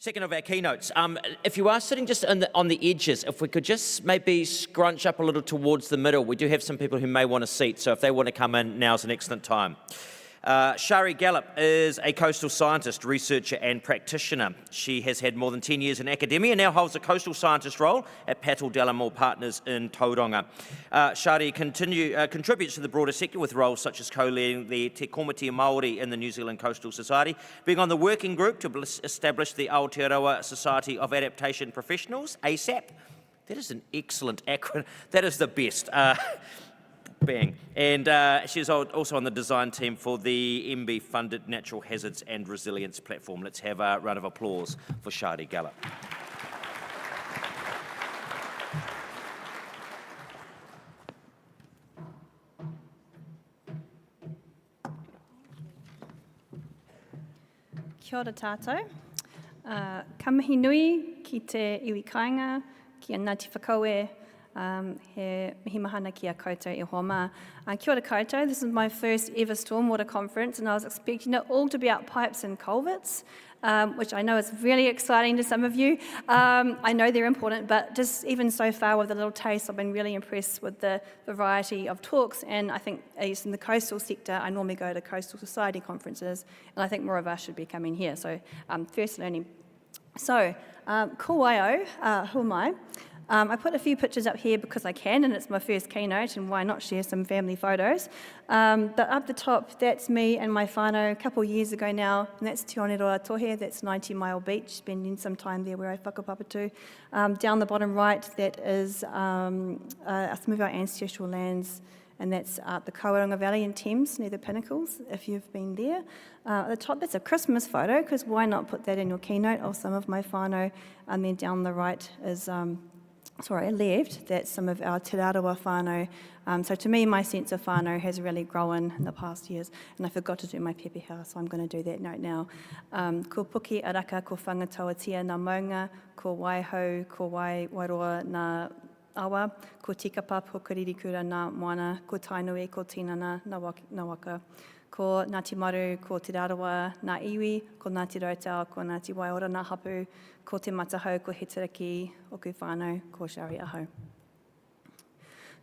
Second of our keynotes. If you are sitting just on the edges, if we could just maybe scrunch up a little towards the middle. We do have some people who may want a seat, so if they want to come in, now's an excellent time. Shari Gallop is a coastal scientist, researcher and practitioner. She has had more than 10 years in academia and now holds a coastal scientist role at Patel Delamore Partners in Tauranga. Shari contributes to the broader sector with roles such as co-leading the Te Komiti Māori in the New Zealand Coastal Society, being on the working group to establish the Aotearoa Society of Adaptation Professionals, ASAP. That is an excellent acronym. That is the best. Bang. And she's also on the design team for the MB-funded Natural Hazards and Resilience platform. Let's have a round of applause for Shari Gallop. Kia ora tātou. Ka mihi nui ki te iwi kāinga, ki a Ngāti Whakaue, he mihi mahana ki a koutou e hoa mā. Kia ora koutou, this is my first ever Stormwater conference and I was expecting it all to be about pipes and culverts, which I know is really exciting to some of you. I know they're important, but just even so far with a little taste, I've been really impressed with the variety of talks, and I think at least in the coastal sector, I normally go to coastal society conferences, and I think more of us should be coming here, so first learning. So, ko waio, who am I? I put a few pictures up here because I can, and it's my first keynote, and why not share some family photos. But up the top, that's me and my whānau a couple of years ago now, and that's Te Oneroa Tohe, that's 90 Mile Beach, spending some time there where I whakapapatu. Down the bottom right, that is some of our ancestral lands, and that's the Kauaronga Valley in Thames, near the Pinnacles, if you've been there. At the top, that's a Christmas photo, because why not put that in your keynote, of some of my whānau, and then down the right is... left, that's some of our Te Rarawa whānau. So to me, my sense of whānau has really grown in the past years, and I forgot to do my pepeha, so I'm going to do that note now. Ko puki araka, ko whangatawatia nā maunga, ko waihau, ko wairoa nā awa, ko tikapa, ko karirikura nā moana, ko tainui, ko tinana nā waka, ko Ngāti Maru, ko Te Rarawa nā iwi, ko Ngāti Rautau, ko Ngāti Waiora nā hapu, ko te matahau, ko Hetaraki, o ku whānau, ko Shari aho.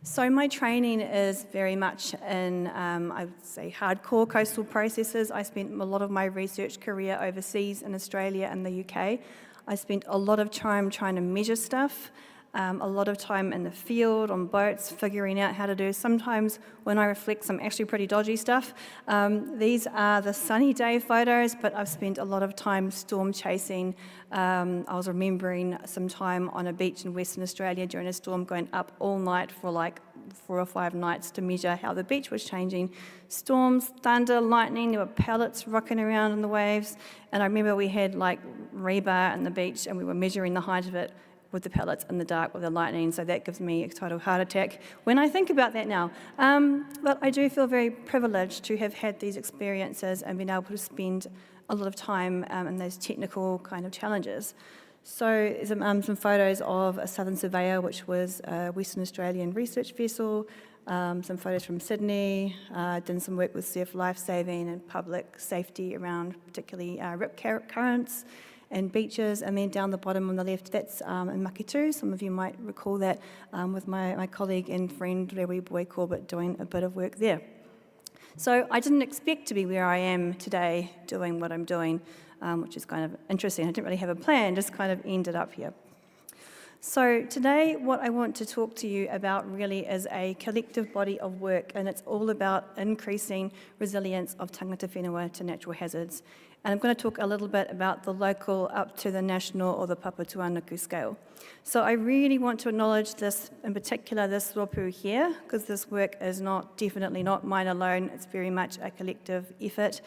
So my training is very much in, I would say, hardcore coastal processes. I spent a lot of my research career overseas in Australia and the UK. I spent a lot of time trying to measure stuff, a lot of time in the field, on boats, figuring out how to do. Sometimes when I reflect, some actually pretty dodgy stuff. These are the sunny day photos, but I've spent a lot of time storm chasing. I was remembering some time on a beach in Western Australia during a storm, going up all night for like 4 or 5 nights to measure how the beach was changing. Storms, thunder, lightning, there were pellets rocking around in the waves. And I remember we had like rebar on the beach and we were measuring the height of it with the pellets in the dark with the lightning, so that gives me a total heart attack when I think about that now. But I do feel very privileged to have had these experiences and been able to spend a lot of time in those technical kind of challenges. So some photos of a Southern Surveyor, which was a Western Australian research vessel, some photos from Sydney, done some work with surf lifesaving and public safety around particularly rip currents and beaches, and then down the bottom on the left, that's in Makitu. Some of you might recall that with my colleague and friend Rewi Boy Corbett doing a bit of work there. So I didn't expect to be where I am today doing what I'm doing, which is kind of interesting. I didn't really have a plan, just kind of ended up here. So today what I want to talk to you about really is a collective body of work, and it's all about increasing resilience of tangata whenua to natural hazards. And I'm going to talk a little bit about the local up to the national or the Papatūānuku scale. So I really want to acknowledge this, in particular this ropu here, because this work is definitely not mine alone. It's very much a collective effort.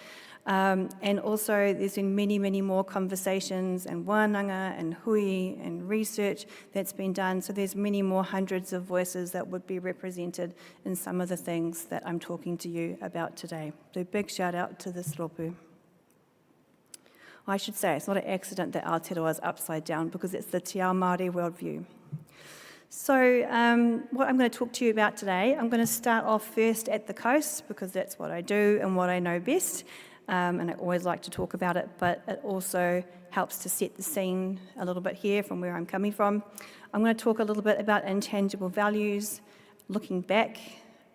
And also there's been many, many more conversations and wānanga and hui and research that's been done. So there's many more hundreds of voices that would be represented in some of the things that I'm talking to you about today. So big shout out to this ropu. I should say, it's not an accident that Aotearoa is upside down, because it's the Te Ao Māori worldview. So what I'm going to talk to you about today, I'm going to start off first at the coast, because that's what I do and what I know best. and I always like to talk about it, but it also helps to set the scene a little bit here from where I'm coming from. I'm going to talk a little bit about intangible values, looking back.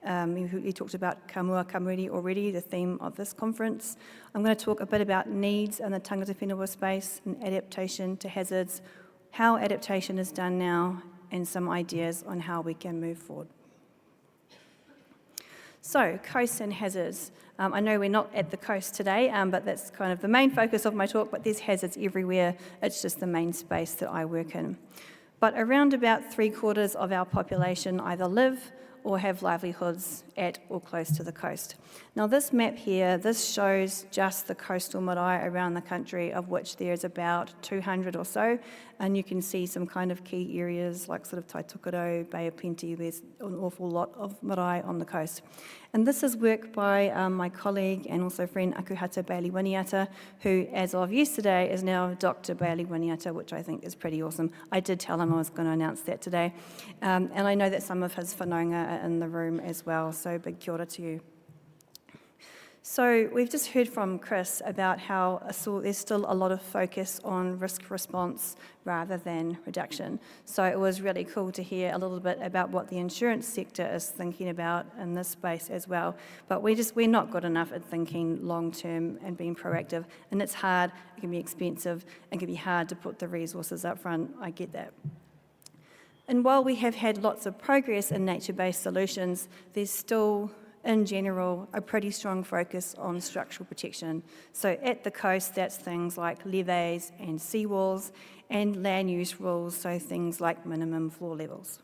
We talked about Kamua Kamuri already, the theme of this conference. I'm going to talk a bit about needs in the tangata whenua space and adaptation to hazards, how adaptation is done now, and some ideas on how we can move forward. So, coasts and hazards. I know we're not at the coast today, but that's kind of the main focus of my talk, but there's hazards everywhere. It's just the main space that I work in. But around about 3/4 of our population either live or have livelihoods at or close to the coast. Now this map here, this shows just the coastal marae around the country, of which there's about 200 or so, and you can see some kind of key areas like sort of Taitokoro, Bay of Plenty. There's an awful lot of marae on the coast. And this is work by my colleague and also friend Akuhata Bailey-Winiata, who as of yesterday is now Dr. Bailey-Winiata, which I think is pretty awesome. I did tell him I was going to announce that today. And I know that some of his whanaunga are in the room as well, so big kia ora to you. So we've just heard from Chris about how there's still a lot of focus on risk response rather than reduction. So it was really cool to hear a little bit about what the insurance sector is thinking about in this space as well. But we're not good enough at thinking long term and being proactive. And it's hard, it can be expensive, it can be hard to put the resources up front. I get that. And while we have had lots of progress in nature-based solutions, there's still, in general, a pretty strong focus on structural protection. So at the coast, that's things like levees and seawalls, and land use rules, so things like minimum floor levels.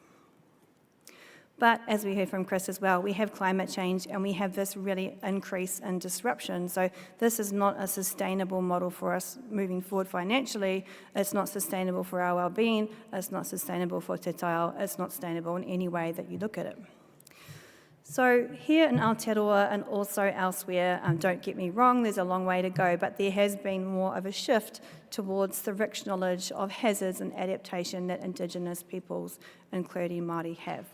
But as we heard from Chris as well, we have climate change and we have this really increase in disruption. So this is not a sustainable model for us moving forward financially. It's not sustainable for our well-being. It's not sustainable for te taiao. It's not sustainable in any way that you look at it. So here in Aotearoa and also elsewhere, don't get me wrong, there's a long way to go, but there has been more of a shift towards the rich knowledge of hazards and adaptation that Indigenous peoples, including Māori, have.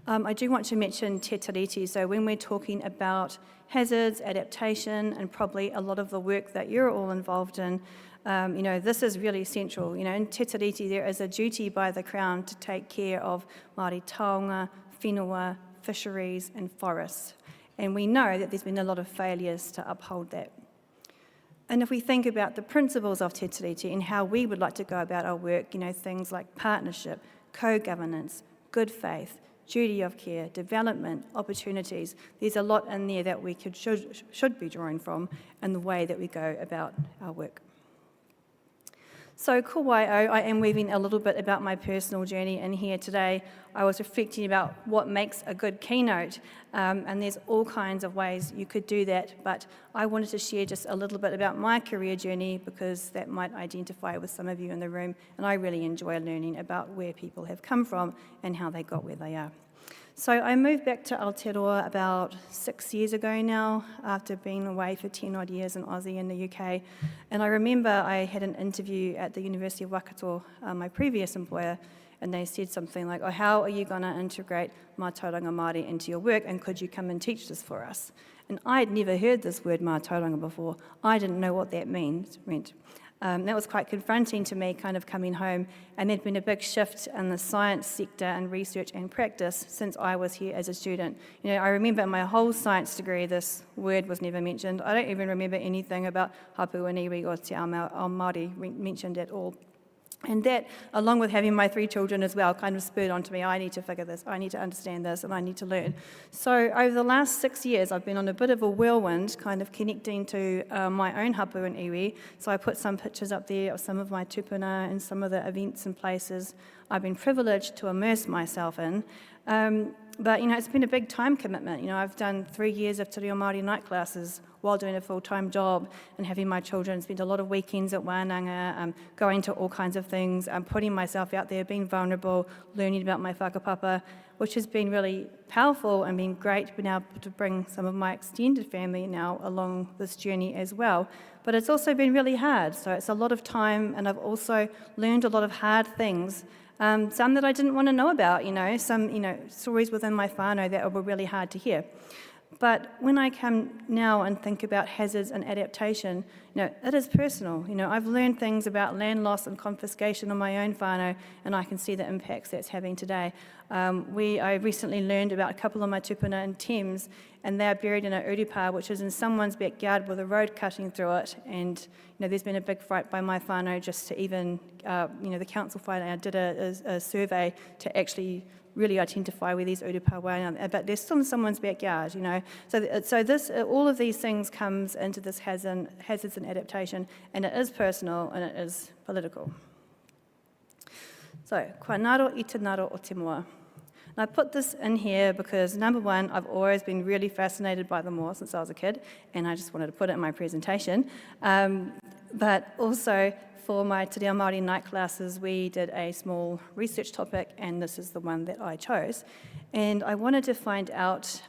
I do want to mention te tiriti. So when we're talking about hazards, adaptation, and probably a lot of the work that you're all involved in, this is really central. In te tiriti, there is a duty by the Crown to take care of Māori taonga, whenua, fisheries, and forests. And we know that there's been a lot of failures to uphold that. And if we think about the principles of te tiriti and how we would like to go about our work, things like partnership, co-governance, good faith, duty of care, development, opportunities. There's a lot in there that we should be drawing from in the way that we go about our work. So ko wai'o, I am weaving a little bit about my personal journey in here today. I was reflecting about what makes a good keynote, and there's all kinds of ways you could do that, but I wanted to share just a little bit about my career journey because that might identify with some of you in the room, and I really enjoy learning about where people have come from and how they got where they are. So I moved back to Aotearoa about 6 years ago now, after being away for 10 odd years in Aussie and the UK. And I remember I had an interview at the University of Waikato, my previous employer, and they said something like, how are you going to integrate mātauranga Māori into your work, and could you come and teach this for us? And I'd never heard this word mātauranga before. I didn't know what that meant. That was quite confronting to me, kind of coming home, and there'd been a big shift in the science sector and research and practice since I was here as a student. I remember in my whole science degree, this word was never mentioned. I don't even remember anything about hapu and iwi or te ao Māori mentioned at all. And that, along with having my 3 children as well, kind of spurred onto me, I need to figure this, I need to understand this, and I need to learn. So over the last 6 years, I've been on a bit of a whirlwind, kind of connecting to my own hapu and iwi. So I put some pictures up there of some of my tupuna and some of the events and places I've been privileged to immerse myself in. But it's been a big time commitment. I've done 3 years of te reo Māori night classes while doing a full-time job and having my children spend a lot of weekends at wānanga, going to all kinds of things, putting myself out there, being vulnerable, learning about my whakapapa, which has been really powerful and been great, being able to bring some of my extended family now along this journey as well. But it's also been really hard, so it's a lot of time, and I've also learned a lot of hard things, some that I didn't want to know about, some stories within my whānau that were really hard to hear. But when I come now and think about hazards and adaptation, it is personal. I've learned things about land loss and confiscation on my own whānau, and I can see the impacts that's having today. I recently learned about a couple of my tupuna in Thames, and they're buried in a urupa, which is in someone's backyard with a road cutting through it. And there's been a big fight by my whānau just to even, the council whānau did a survey to actually really identify where these urupa were, but they're still in someone's backyard, So this, all of these things comes into this hazards and adaptation, and it is personal and it is political. So, kua ngaro I te ngaro o te moa. And I put this in here because, number one, I've always been really fascinated by the moa since I was a kid, and I just wanted to put it in my presentation. But also, for my Te Reo Māori night classes, we did a small research topic, and this is the one that I chose. And I wanted to find out,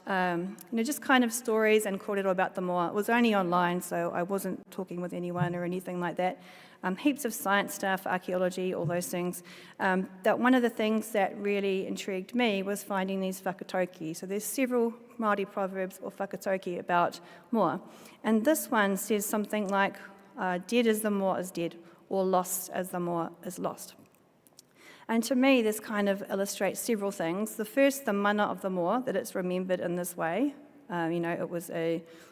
just kind of stories and kōrero about the moa. It was only online, so I wasn't talking with anyone or anything like that. Heaps of science stuff, archaeology, all those things. That one of the things that really intrigued me was finding these whakatauki. So there's several Māori proverbs or whakatauki about moa. And this one says something like, dead as the moa is dead, or lost as the moa is lost. And to me, this kind of illustrates several things. The first, the mana of the moa, that it's remembered in this way. It was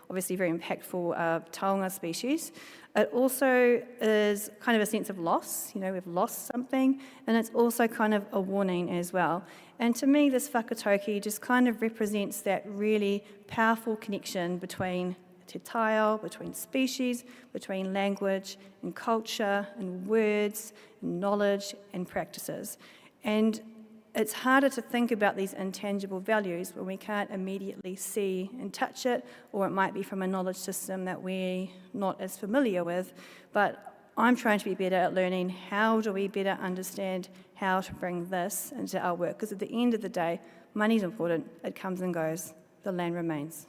obviously very impactful taonga species. It also is kind of a sense of loss. We've lost something, and it's also kind of a warning as well. And to me, this whakatauki just kind of represents that really powerful connection between te taiao, between species, between language and culture and words and knowledge and practices. And it's harder to think about these intangible values when we can't immediately see and touch it, or it might be from a knowledge system that we're not as familiar with. But I'm trying to be better at learning how do we better understand how to bring this into our work, because at the end of the day, money's important, it comes and goes, the land remains.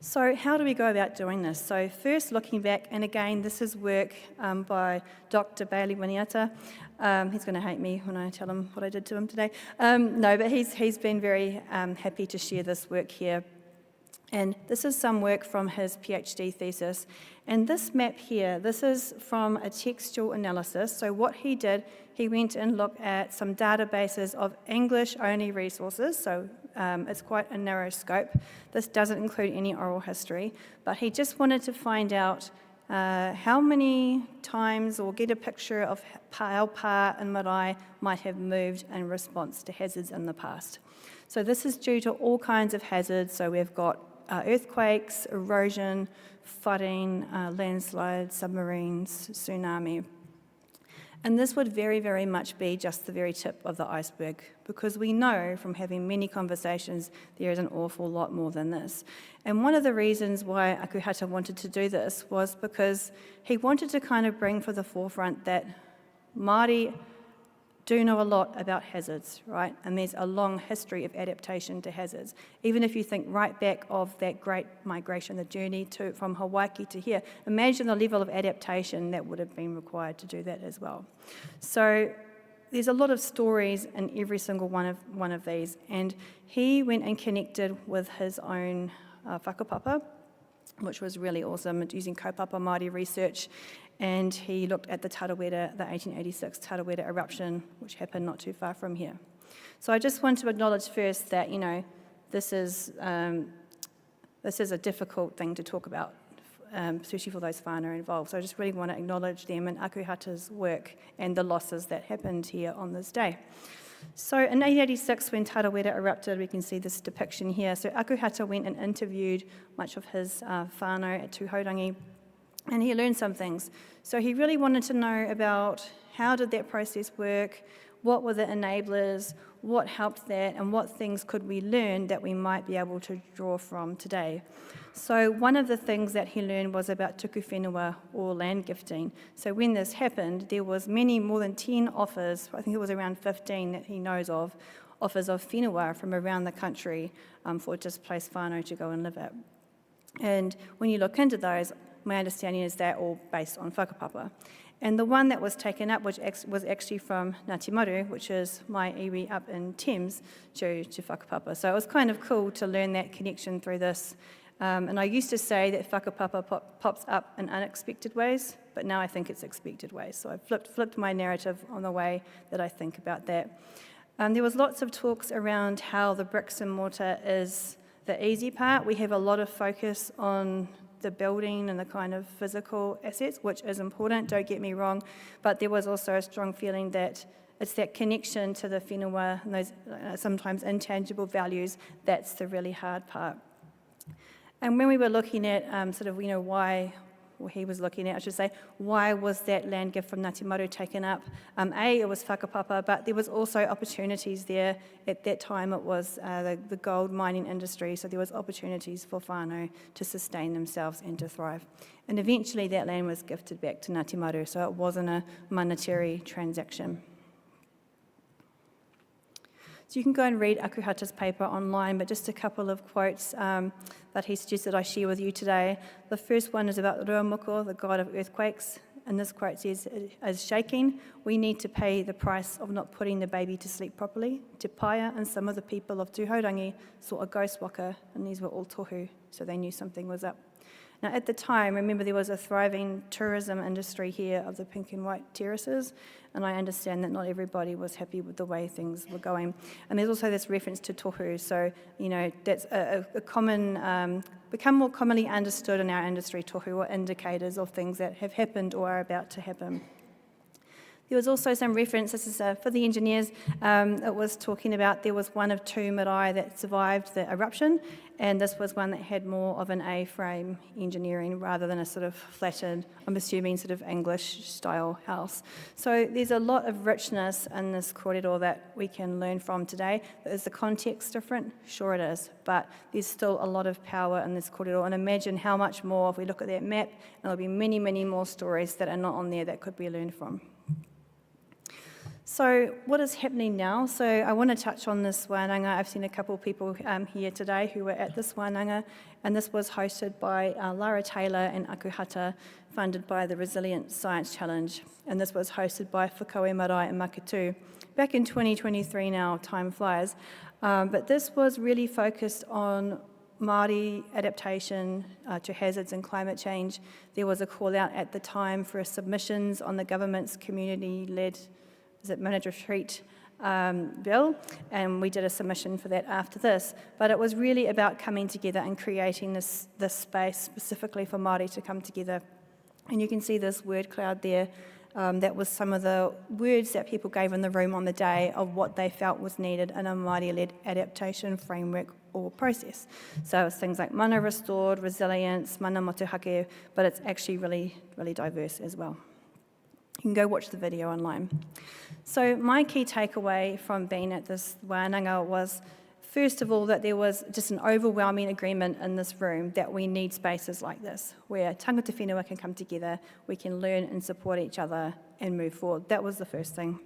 So how do we go about doing this? So first, looking back, and again, this is work by Dr. Bailey Winiata. He's going to hate me when I tell him what I did to him today. But he's been very happy to share this work here. And this is some work from his PhD thesis. And this map here, this is from a textual analysis. So what he did, he went and looked at some databases of English-only resources. So it's quite a narrow scope. This doesn't include any oral history. But he just wanted to find out how many times, or get a picture of how pa and marae might have moved in response to hazards in the past. So this is due to all kinds of hazards. So we've got earthquakes, erosion, flooding, landslides, submarines, tsunami. And this would very, very much be just the very tip of the iceberg, because we know from having many conversations there is an awful lot more than this. And one of the reasons why Akuhata wanted to do this was because he wanted to kind of bring for the forefront that Māori do know a lot about hazards, right? And there's a long history of adaptation to hazards. Even if you think right back of that great migration, the journey from Hawaii to here, imagine the level of adaptation that would have been required to do that as well. So there's a lot of stories in every single one of these. And he went and connected with his own whakapapa, which was really awesome, using kaupapa Māori research. And he looked at the Tarawera, the 1886 Tarawera eruption, which happened not too far from here. So I just want to acknowledge first that, this is a difficult thing to talk about, especially for those whānau involved. So I just really want to acknowledge them and Akuhata's work and the losses that happened here on this day. So in 1886, when Tarawera erupted, we can see this depiction here. So Akuhata went and interviewed much of his whānau at Tūhourangi, and he learned some things. So he really wanted to know about how did that process work, what were the enablers, what helped that, and what things could we learn that we might be able to draw from today. So one of the things that he learned was about tuku whenua, or land gifting. So when this happened, there was more than 10 offers, I think it was around 15 that he knows of, offers of whenua from around the country for displaced whānau to go and live at. And when you look into those, my understanding is they're all based on whakapapa. And the one that was taken up was actually from Ngāti Maru, which is my iwi up in Thames, to whakapapa. So it was kind of cool to learn that connection through this. And I used to say that whakapapa pops up in unexpected ways, but now I think it's expected ways. So I flipped my narrative on the way that I think about that. There was lots of talks around how the bricks and mortar is the easy part. We have a lot of focus on the building and the kind of physical assets, which is important, don't get me wrong, but there was also a strong feeling that it's that connection to the whenua and those sometimes intangible values that's the really hard part. And when we were looking at why, or he was looking at, I should say, why was that land gift from Ngāti Maru taken up? It was whakapapa, but there was also opportunities there. At that time, it was the gold mining industry, so there was opportunities for whānau to sustain themselves and to thrive. And eventually, that land was gifted back to Ngāti Maru, so it wasn't a monetary transaction. So you can go and read Akuhata's paper online, but just a couple of quotes that he suggested I share with you today. The first one is about Ruamoko, the god of earthquakes, and this quote says, "As shaking, we need to pay the price of not putting the baby to sleep properly. Te Paia and some of the people of Tūhaurangi saw a ghost waka, and these were all tohu, so they knew something was up." Now, at the time, remember there was a thriving tourism industry here of the pink and white terraces, and I understand that not everybody was happy with the way things were going. And there's also this reference to tohu, so, that's a common, become more commonly understood in our industry, tohu, or indicators of things that have happened or are about to happen. There was also some reference, this is for the engineers, it was talking about there was one of two marae that survived the eruption, and this was one that had more of an A-frame engineering rather than a sort of flattened, I'm assuming sort of English-style house. So there's a lot of richness in this corridor that we can learn from today. Is the context different? Sure it is, but there's still a lot of power in this corridor, and imagine how much more, if we look at that map, there'll be many, many more stories that are not on there that could be learned from. So what is happening now? So I want to touch on this wānanga. I've seen a couple of people here today who were at this wānanga, and this was hosted by Lara Taylor and Akuhata, funded by the Resilient Science Challenge, and this was hosted by Whakaue Marae and Makatu. Back in 2023 now, time flies, but this was really focused on Māori adaptation to hazards and climate change. There was a call out at the time for submissions on the government's community-led Managed Retreat bill, and we did a submission for that after this. But it was really about coming together and creating this space specifically for Māori to come together. And you can see this word cloud there. That was some of the words that people gave in the room on the day of what they felt was needed in a Māori-led adaptation framework or process. So it's things like mana restored, resilience, mana motuhake, but it's actually really, really diverse as well. You can go watch the video online. So my key takeaway from being at this wānanga was, first of all, that there was just an overwhelming agreement in this room that we need spaces like this, where tangata whenua can come together, we can learn and support each other and move forward. That was the first thing.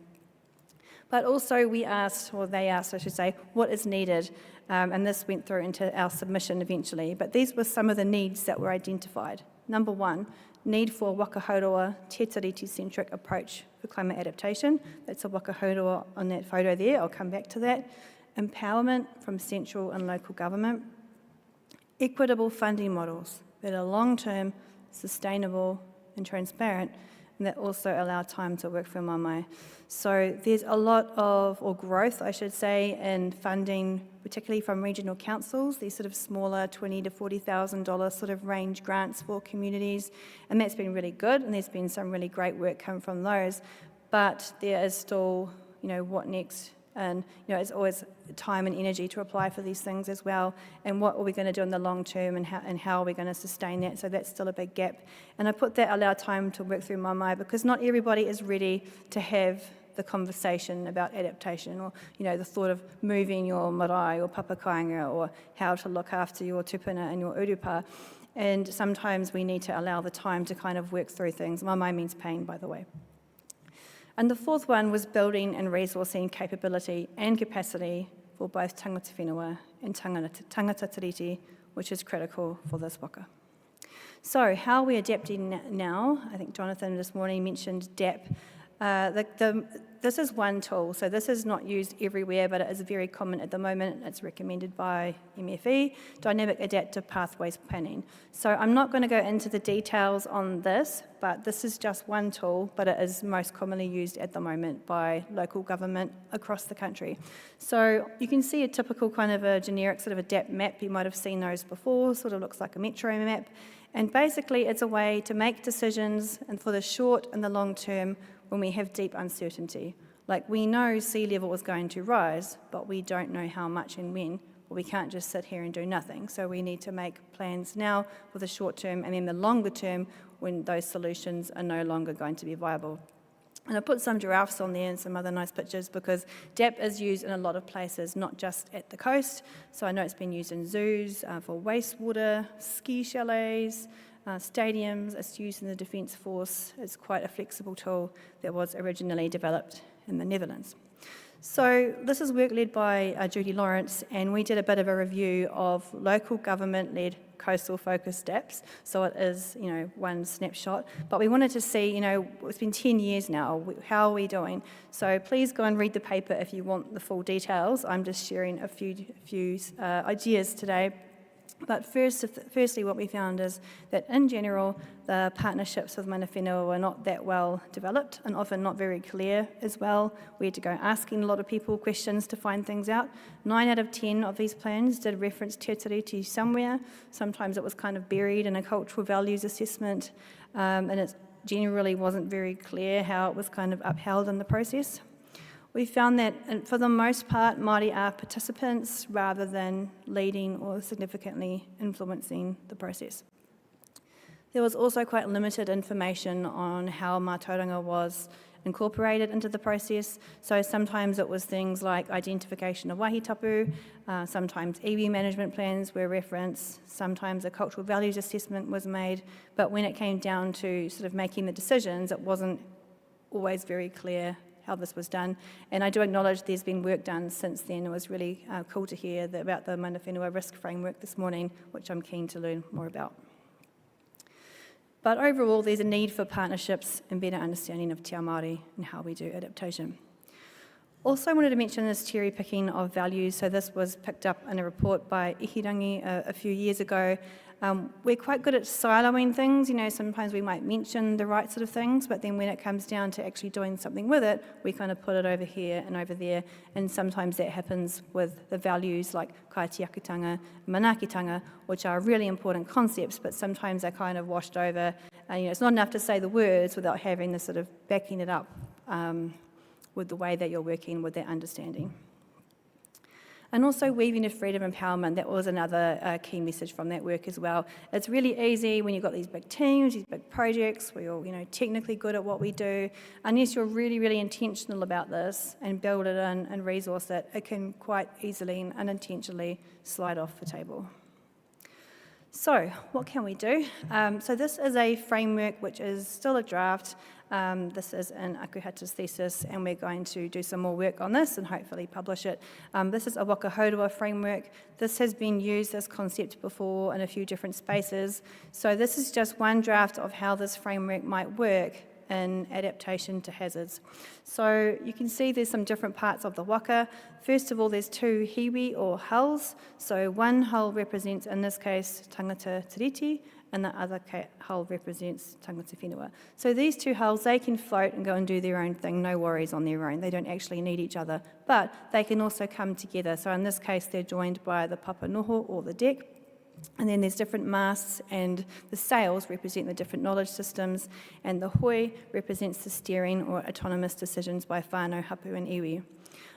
But also we asked, or they asked, I should say, what is needed? And this went through into our submission eventually. But these were some of the needs that were identified. Number one, need for a whakahauroa, te tiriti-centric approach for climate adaptation. That's a whakahauroa on that photo there, I'll come back to that. Empowerment from central and local government. Equitable funding models that are long-term, sustainable and transparent, and that also allow time to work for mamae. So there's a lot of, or growth I should say, in funding, particularly from regional councils, these sort of smaller $20,000 to $40,000 sort of range grants for communities, and that's been really good, and there's been some really great work come from those, but there is still, what next? And it's always time and energy to apply for these things as well. And what are we going to do in the long term, and how are we going to sustain that? So that's still a big gap. And I put that allow time to work through mamae, because not everybody is ready to have the conversation about adaptation, or the thought of moving your marae or papakainga, or how to look after your tupuna and your urupa. And sometimes we need to allow the time to kind of work through things. Mamae means pain, by the way. And the fourth one was building and resourcing capability and capacity for both tangata whenua and tangata tiriti, which is critical for this waka. So how are we adapting now? I think Jonathan this morning mentioned DAP. This is one tool, so this is not used everywhere, but it is very common at the moment. It's recommended by MFE, Dynamic Adaptive Pathways Planning. So I'm not going to go into the details on this, but this is just one tool, but it is most commonly used at the moment by local government across the country. So you can see a typical kind of a generic sort of a DAP map. You might have seen those before, sort of looks like a metro map. And basically it's a way to make decisions and for the short and the long term when we have deep uncertainty. Like we know sea level is going to rise, but we don't know how much and when. But we can't just sit here and do nothing. So we need to make plans now for the short term and then the longer term when those solutions are no longer going to be viable. And I put some giraffes on there and some other nice pictures because DAP is used in a lot of places, not just at the coast. So I know it's been used in zoos, for wastewater, ski chalets, stadiums. It's used in the Defence Force. It's quite a flexible tool that was originally developed in the Netherlands. So this is work led by Judy Lawrence, and we did a bit of a review of local government-led coastal-focused DAPs. So it is, one snapshot. But we wanted to see, it's been 10 years now. How are we doing? So please go and read the paper if you want the full details. I'm just sharing a few ideas today. But firstly, what we found is that in general, the partnerships with mana whenua were not that well developed and often not very clear as well. We had to go asking a lot of people questions to find things out. 9 out of 10 of these plans did reference Te Tiriti somewhere. Sometimes it was kind of buried in a cultural values assessment, and it generally wasn't very clear how it was kind of upheld in the process. We found that, for the most part, Māori are participants rather than leading or significantly influencing the process. There was also quite limited information on how mātauranga was incorporated into the process. So sometimes it was things like identification of wahitapu, sometimes iwi management plans were referenced, sometimes a cultural values assessment was made, but when it came down to sort of making the decisions, it wasn't always very clear how this was done. And I do acknowledge there's been work done since then. It was really cool to hear about the mana whenua risk framework this morning, which I'm keen to learn more about. But overall, there's a need for partnerships and better understanding of te ao Māori and how we do adaptation. Also, I wanted to mention this cherry picking of values. So this was picked up in a report by Ihirangi a few years ago. We're quite good at siloing things. Sometimes we might mention the right sort of things, but then when it comes down to actually doing something with it, we kind of put it over here and over there. And sometimes that happens with the values like kaitiakitanga, manaakitanga, which are really important concepts, but sometimes they're kind of washed over. It's not enough to say the words without having the sort of backing it up with the way that you're working with that understanding. And also weaving of freedom empowerment, that was another key message from that work as well. It's really easy when you've got these big teams, these big projects, we're all technically good at what we do. Unless you're really, really intentional about this and build it in and resource it, it can quite easily and unintentionally slide off the table. So what can we do? So this is a framework which is still a draft. This is in Akuhata's thesis, and we're going to do some more work on this and hopefully publish it. This is a Waka Haurua framework. This has been used as concept before in a few different spaces. So this is just one draft of how this framework might work in adaptation to hazards. So you can see there's some different parts of the waka. First of all, there's 2 hiwi or hulls. So one hull represents, in this case, tangata tiriti, and the other hull represents tangata whenua. So these 2 hulls, they can float and go and do their own thing, no worries on their own. They don't actually need each other, but they can also come together. So in this case, they're joined by the papa noho or the deck. And then there's different masts, and the sails represent the different knowledge systems, and the hoi represents the steering or autonomous decisions by whānau, hapu and iwi.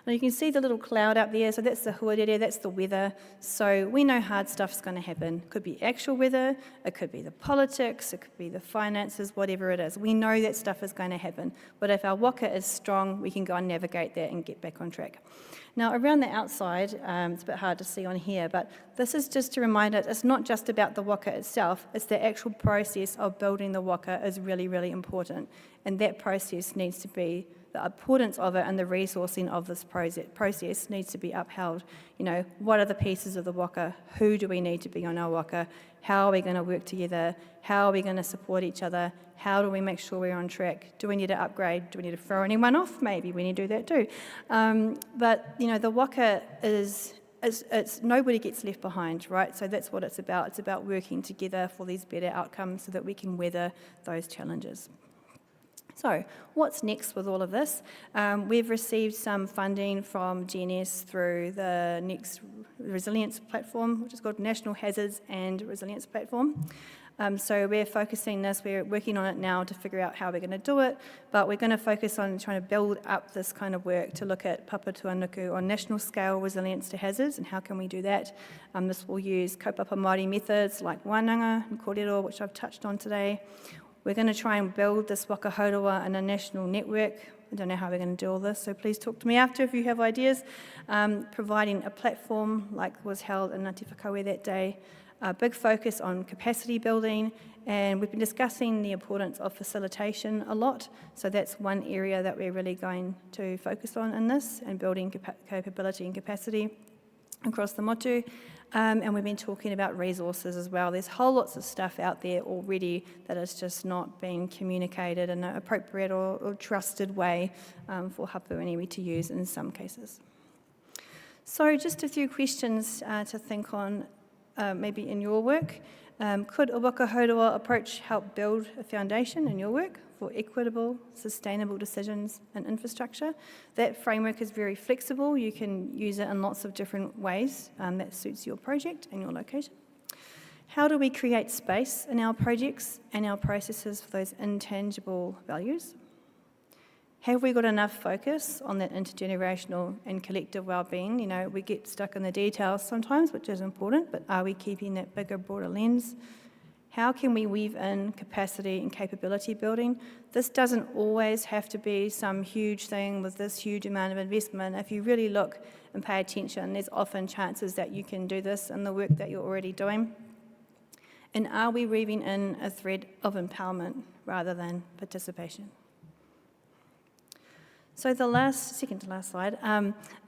Now you can see the little cloud up there, so that's the huarere, that's the weather. So we know hard stuff's going to happen. It could be actual weather, it could be the politics, it could be the finances, whatever it is. We know that stuff is going to happen. But if our waka is strong, we can go and navigate that and get back on track. Now around the outside, it's a bit hard to see on here, but this is just to remind us, it's not just about the waka itself, it's the actual process of building the waka is really, really important. And that process needs to be the importance of it and the resourcing of this process needs to be upheld. You know, what are the pieces of the waka? Who do we need to be on our waka? How are we going to work together? How are we going to support each other? How do we make sure we're on track? Do we need to upgrade? Do we need to throw anyone off? Maybe we need to do that too. But, you know, the waka is nobody gets left behind, right? So that's what it's about. It's about working together for these better outcomes so that we can weather those challenges. So what's next with all of this? We've received some funding from GNS through the next resilience platform, which is called National Hazards and Resilience Platform. So we're focusing this, we're working on it now to figure out how we're going to do it, but we're going to focus on trying to build up this kind of work to look at Papatūānuku on national scale resilience to hazards and how can we do that. This will use kaupapa Māori methods like wānanga and kōrero, which I've touched on today. We're going to try and build this waka haurawa in a national network. I don't know how we're going to do all this, so please talk to me after if you have ideas. Providing a platform like was held in Ngāti Whakaue that day. A big focus on capacity building, and we've been discussing the importance of facilitation a lot, so that's one area that we're really going to focus on in this, and building capability and capacity across the motu. And we've been talking about resources as well. There's whole lots of stuff out there already that is just not being communicated in an appropriate or trusted way for hapu and iwi to use in some cases. So just a few questions to think on maybe in your work. Could a waka haurawa approach help build a foundation in your work for equitable, sustainable decisions and infrastructure? That framework is very flexible. You can use it in lots of different ways that suits your project and your location. How do we create space in our projects and our processes for those intangible values? Have we got enough focus on that intergenerational and collective well-being? You know, we get stuck in the details sometimes, which is important, but are we keeping that bigger, broader lens? How can we weave in capacity and capability building? This doesn't always have to be some huge thing with this huge amount of investment. If you really look and pay attention, there's often chances that you can do this in the work that you're already doing. And are we weaving in a thread of empowerment rather than participation? So the second to last slide,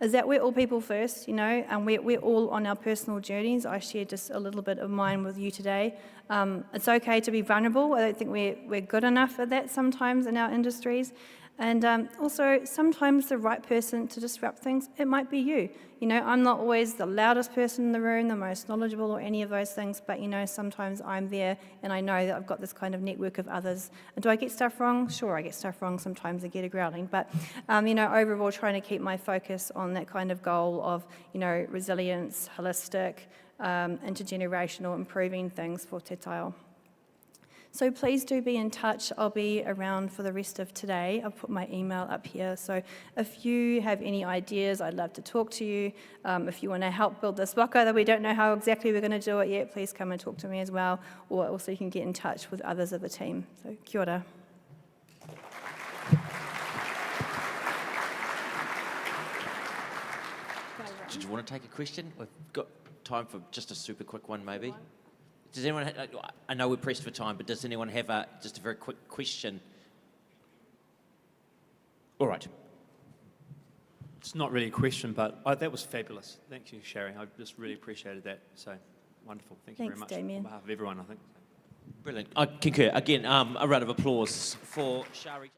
is that we're all people first, you know, and we're all on our personal journeys. I shared just a little bit of mine with you today. It's okay to be vulnerable. I don't think we're good enough at that sometimes in our industries. And also, sometimes the right person to disrupt things, it might be you. You know, I'm not always the loudest person in the room, the most knowledgeable or any of those things, but, you know, sometimes I'm there and I know that I've got this kind of network of others. And do I get stuff wrong? Sure, I get stuff wrong. Sometimes I get a growling. But, you know, overall, trying to keep my focus on that kind of goal of, you know, resilience, holistic, intergenerational, improving things for te taiao. So please do be in touch. I'll be around for the rest of today. I'll put my email up here. So if you have any ideas, I'd love to talk to you. If you want to help build this waka that we don't know how exactly we're going to do it yet, please come and talk to me as well. Or also you can get in touch with others of the team. So kia ora. Did you want to take a question? We've got time for just a super quick one, maybe. Does anyone? I know we're pressed for time, but does anyone have just a very quick question? All right. It's not really a question, but that was fabulous. Thank you, Shari. I just really appreciated that. So wonderful. Thank you very much. Damien. On behalf of everyone, I think. Brilliant. I concur. Again, a round of applause for Shari.